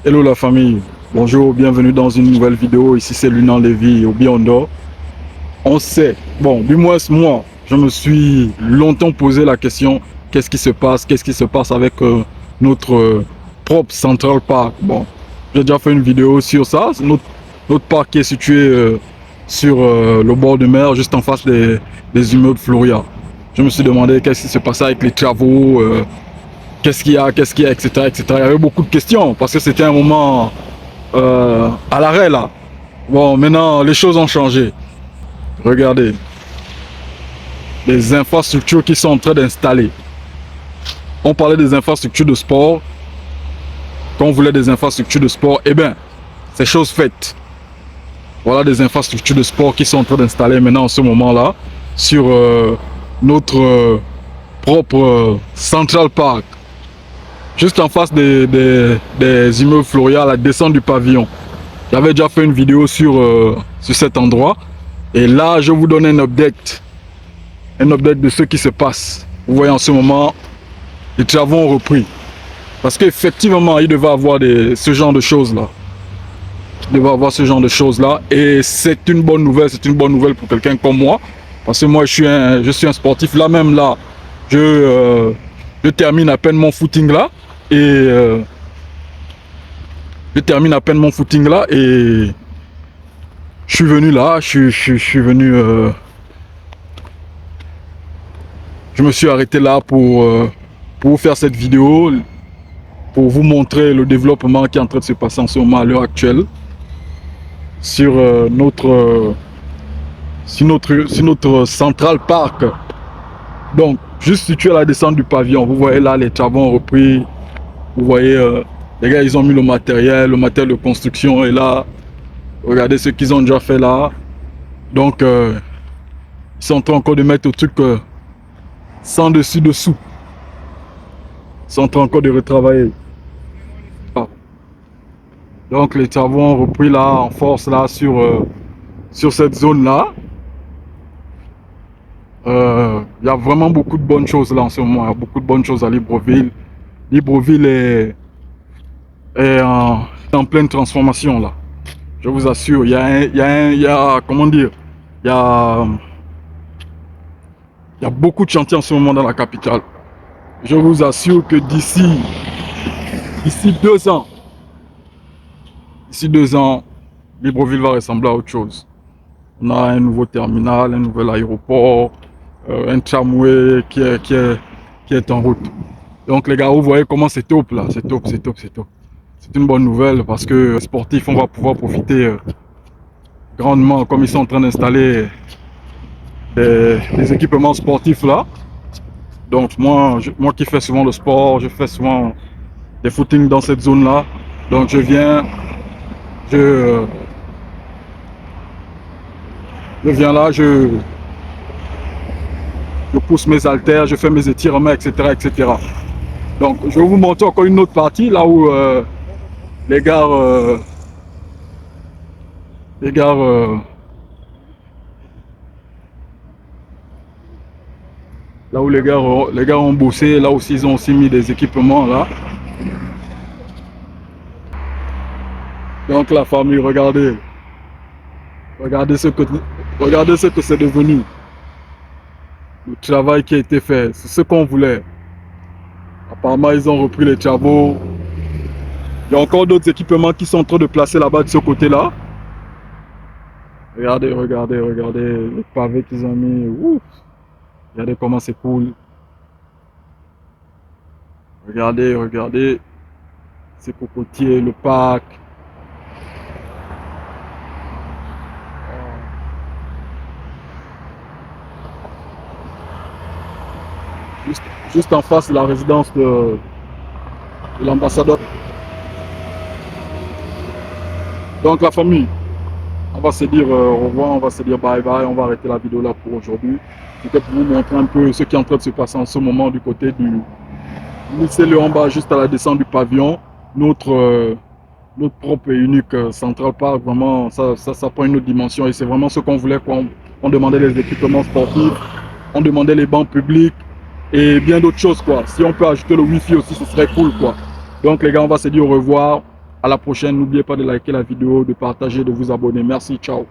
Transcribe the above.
Hello la famille, bonjour, bienvenue dans une nouvelle vidéo. Ici c'est Lunan Lévy au Biondo. On sait, bon, du moins moi, je me suis longtemps posé la question, qu'est-ce qui se passe avec notre propre Central Park. Bon, j'ai déjà fait une vidéo sur ça. Notre parc qui est situé sur le bord de mer, juste en face des immeubles Floria. Je me suis demandé qu'est-ce qui se passait avec les travaux, qu'est-ce qu'il y a, etc., etc. Il y avait beaucoup de questions parce que c'était un moment à l'arrêt là. Bon, maintenant les choses ont changé. Regardez, les infrastructures qui sont en train d'installer. On parlait des infrastructures de sport. Quand on voulait des infrastructures de sport, eh bien, c'est chose faite. Voilà des infrastructures de sport qui sont en train d'installer maintenant en ce moment-là sur notre propre Central Park. Juste en face des immeubles Floria, à la descente du pavillon. J'avais déjà fait une vidéo sur cet endroit. Et là, je vous donne un update. Un update de ce qui se passe. Vous voyez en ce moment, les travaux ont repris. Parce qu'effectivement, il devait avoir ce genre de choses-là. Il devait avoir ce genre de choses-là. Et c'est une bonne nouvelle. C'est une bonne nouvelle pour quelqu'un comme moi. Parce que moi, je suis un sportif. Là même, là, je termine à peine mon footing là. Et je termine à peine mon footing là. Et je suis venu là. Je suis venu... je me suis arrêté là pour vous faire cette vidéo, pour vous montrer le développement qui est en train de se passer en ce moment à l'heure actuelle sur notre Central Park. Donc, juste situé à la descente du pavillon, vous voyez là, les travaux ont repris. Vous voyez, les gars, ils ont mis le matériel de construction est là. Regardez ce qu'ils ont déjà fait là. Donc, ils sont en train encore de mettre au truc sans dessus dessous. Ils sont en train encore de retravailler. Ah. Donc les travaux ont repris là en force là sur cette zone là. Il y a vraiment beaucoup de bonnes choses là en ce moment. Il y a beaucoup de bonnes choses à Libreville. Libreville est en pleine transformation là. Je vous assure, comment dire, il y a beaucoup de chantiers en ce moment dans la capitale. Je vous assure que d'ici 2 ans, Libreville va ressembler à autre chose. On a un nouveau terminal, un nouvel aéroport, un tramway qui est en route. Donc les gars, vous voyez comment c'est top là, c'est top, c'est top, c'est top. C'est une bonne nouvelle parce que les sportifs, on va pouvoir profiter grandement comme ils sont en train d'installer des équipements sportifs là. Donc moi qui fais souvent le sport, je fais souvent des footings dans cette zone là. Donc je viens, je viens là, je pousse mes haltères, je fais mes étirements, etc., etc. Donc, je vais vous montrer encore une autre partie, là où les gars, les gars, là où les gars ont bossé, là aussi ils ont aussi mis des équipements là. Donc la famille, regardez ce que c'est devenu. Le travail qui a été fait, c'est ce qu'on voulait. Apparemment, ils ont repris les travaux. Il y a encore d'autres équipements qui sont en train de placer là-bas de ce côté-là. Regardez les pavés qu'ils ont mis. Ouf. Regardez comment c'est cool. Regardez ces cocotiers, le parc. Juste en face de la résidence de l'ambassadeur. Donc la famille, on va se dire au revoir, on va se dire bye bye, on va arrêter la vidéo là pour aujourd'hui. C'était pour vous montrer un peu ce qui est en train de se passer en ce moment du côté du lycée Le Bas, juste à la descente du pavillon. Notre propre et unique Central Park, vraiment, ça prend une autre dimension et c'est vraiment ce qu'on voulait. On demandait les équipements sportifs, on demandait les bancs publics et bien d'autres choses quoi. Si on peut ajouter le wifi aussi, ce serait cool quoi. Donc les gars, on va se dire au revoir. À la prochaine. N'oubliez pas de liker la vidéo, de partager, de vous abonner. Merci. Ciao.